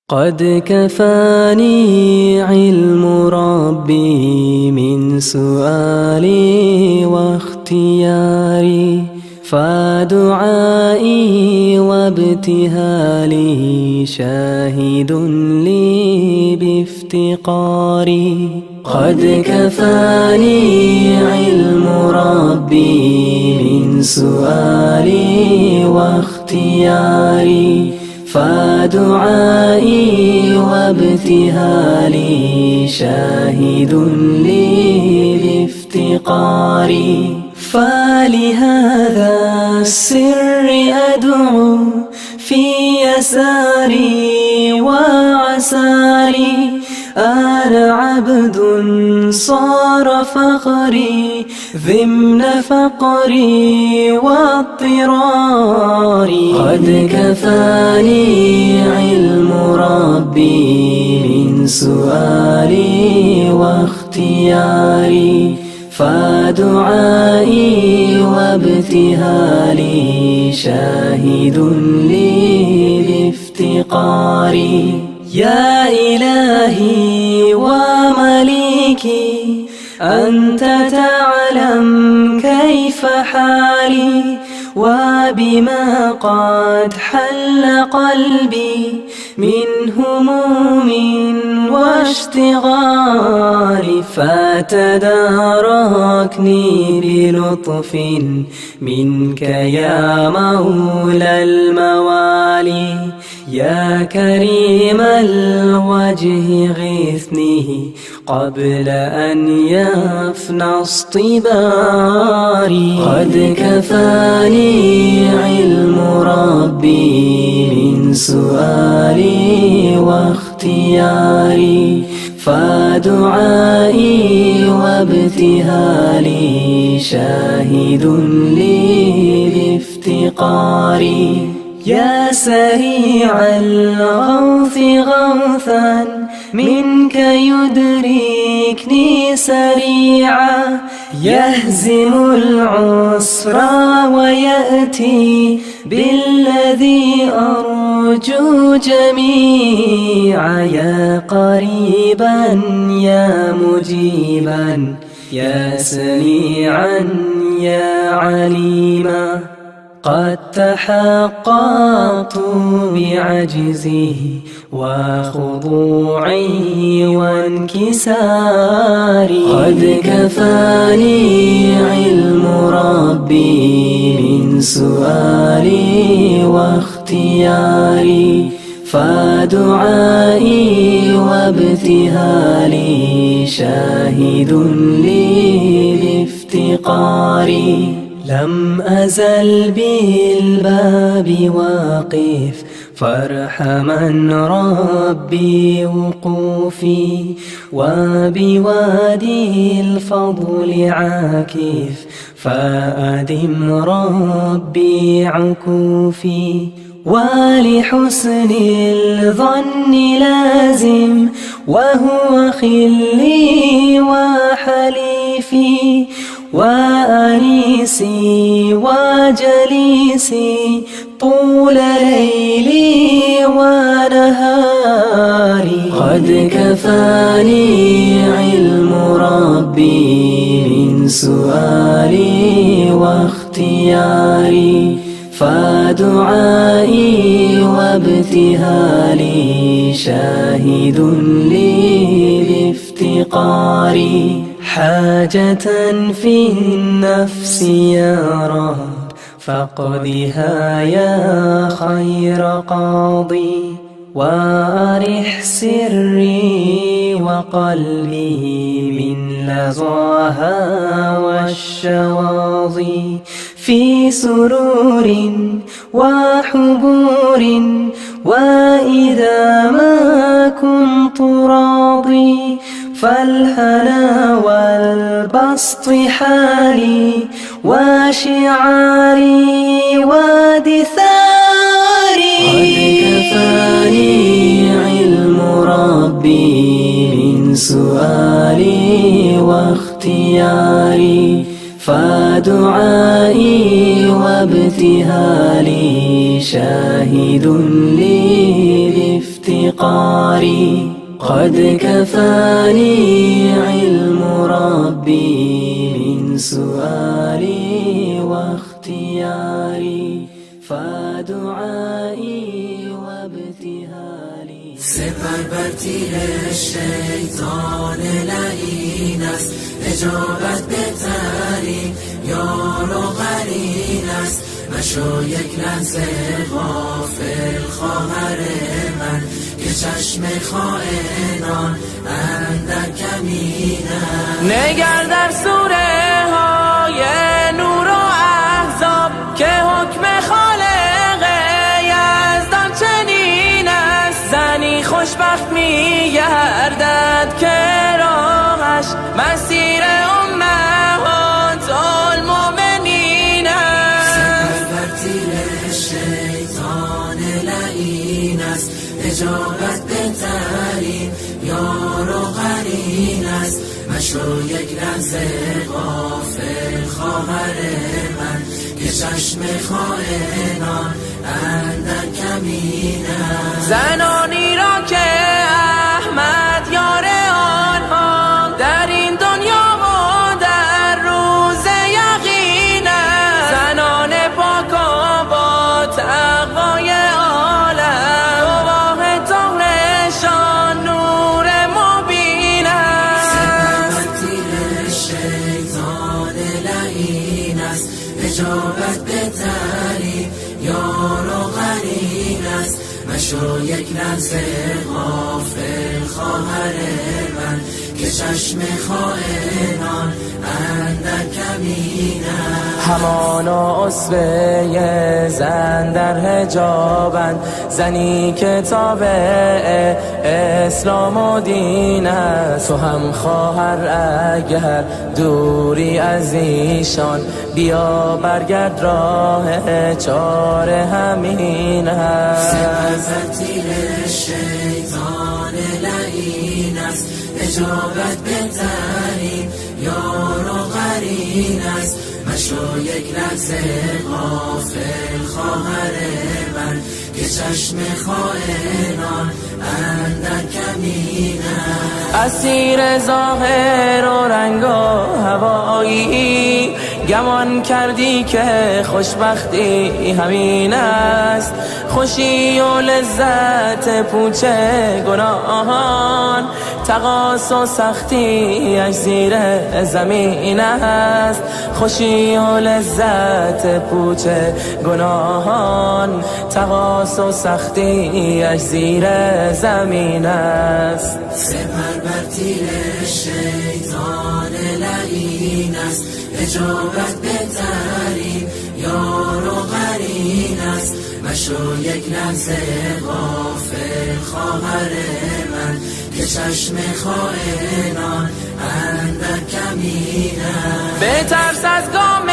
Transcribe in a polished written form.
قد كفاني علم ربي من سؤالي واختياري، فدعائي وابتهالي شاهد لي بافتقاري. قد كفاني علم ربي من سؤالي واختياري، فدعائي وابتهالي شاهد لي بافتقاري. فلهذا السر أدعو في يساري وعساري، أنا عبد صار فخري ضمن فقري واضطراري. قد كفاني علم ربي من سؤالي واختياري، فدعائي وابتهالي شاهد لي بافتقاري. يا إلهي ومليكي أنت تعلم كيف حالي، وبما قد حل قلبي من هموم واشتغال، فتداركني بلطف منك يا مولى الموالي. يا كريم الوجه غثني قبل أن يفنى اصطباري. قد كفاني علم ربي من سؤالي واختياري، فدعائي وابتهالي شاهد لي بافتقاري. يا سريع الغوث غوثا منك يدركني سريعا، يهزم العسر ويأتي بالذي أرجو جميعا. يا قريبا يا مجيبا يا سميعا يا عليما، قد تحققت بعجزه وخضوعي وانكساري. قد كفاني علم ربي من سؤالي واختياري، فدعائي وابتهالي شاهد لي بافتقاري. لم أزل بالباب واقف فارحمن ربي وقوفي، وبوادي الفضل عاكف فأدم ربي عكوفي. ولحسن الظن لازم وهو خلي وحليفي، وأنيسي وجليسي طول ليلي ونهاري. قد كفاني علم ربي من سؤالي واختياري، فدعائي وابتهالي شاهد لي بافتقاري. حاجة في النفس يا رب فاقضها يا خير قاضي، وأرح سري وقلبي من لظاها والشواظي. في سرور وحبور وإذا ما كنت راضي، فالهنا والبسط حالي وشعاري ودثاري. قد كفاني علم ربي من سؤالي واختياري، فدعائي وابتهالي شاهد لي بافتقاري. افتقاري قد كفاني علم ربي من سؤالي واختياري فدعائي وابتهالي. سپر بر تیر شیطان لعین است، اجابت بهترین یار و قرین است. مشو یک لحظه غافل خواهر من که چشم خائنان اندر کمین است. نگر در سوره های نور و احزاب که حکم خالق یزدان چنین است. زنی خوشبخت می گردد که راهش مسیر امهات المؤمنین است. سپر بر تیر شیطان لعین است، اجابت بهترین یار و قرین است. مشو یک لحظه غافل خواهر من که چشم خائنان اندر کمین است. زنانی را که احمد یار آنها در این دنیا و در روز یقین است. زنان پاک و با تقوای عالم گواه طهرشان نور مبین است. سپر بر تیر شیطان لعین است، اجابت بهترین یار و قرین است. مشو یک لحظه غافل خواهر من که چشم خائنان اندر کمین است. همانا اسوه زن در حجابند، زنی که تابع اسلام و دین است. تو هم خواهر اگر دوری از ایشان، بیا برگرد راه چاره همین است. سپر بر تیر شیطان لعین است، اجابت بهترین یار و قرین است. مشو یک لحظه غافل خواهر من که چشم خائنان اندر کمین است. اسیر ظاهر و رنگ و هوایی، گمان کردی که خوشبختی همین است. خوشی و لذت پوچ گناهان، تقاص و سختی اش زیر زمین است. خوشی و لذت پوچ گناهان، تقاص و سختی اش زیر زمین است. سپر بر تیر شیطان لعین است، اجابت بهترین یار و قرین است. مشو یک لحظه غافل خواهر من که چشم خائنان اندر کمین است. بترس از گام